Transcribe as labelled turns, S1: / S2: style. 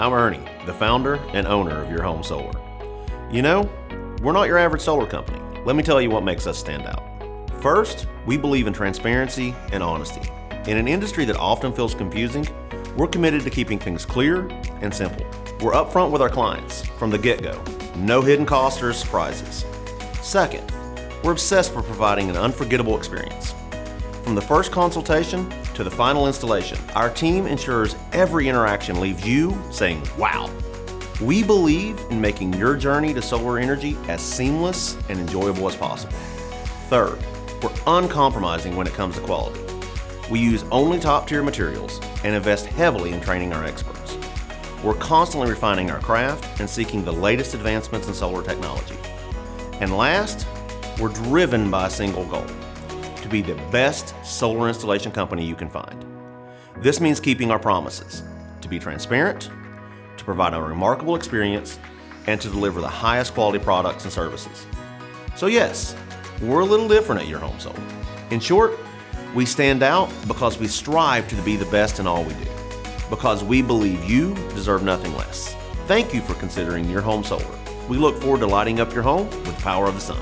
S1: I'm Ernie, the founder and owner of Your Home Solar. You know, we're not your average solar company. Let me tell you what makes us stand out. First, we believe in transparency and honesty. In an industry that often feels confusing, we're committed to keeping things clear and simple. We're upfront with our clients from the get-go. No hidden costs or surprises. Second, we're obsessed with providing an unforgettable experience. From the first consultation to the final installation, our team ensures every interaction leaves you saying, wow. We believe in making your journey to solar energy as seamless and enjoyable as possible. Third, we're uncompromising when it comes to quality. We use only top-tier materials and invest heavily in training our experts. We're constantly refining our craft and seeking the latest advancements in solar technology. And last, we're driven by a single goal: to be the best solar installation company you can find. This means keeping our promises, to be transparent, to provide a remarkable experience, and to deliver the highest quality products and services. So yes, we're a little different at Your Home Solar. In short, we stand out because we strive to be the best in all we do, because we believe you deserve nothing less. Thank you for considering Your Home Solar. We look forward to lighting up your home with the power of the sun.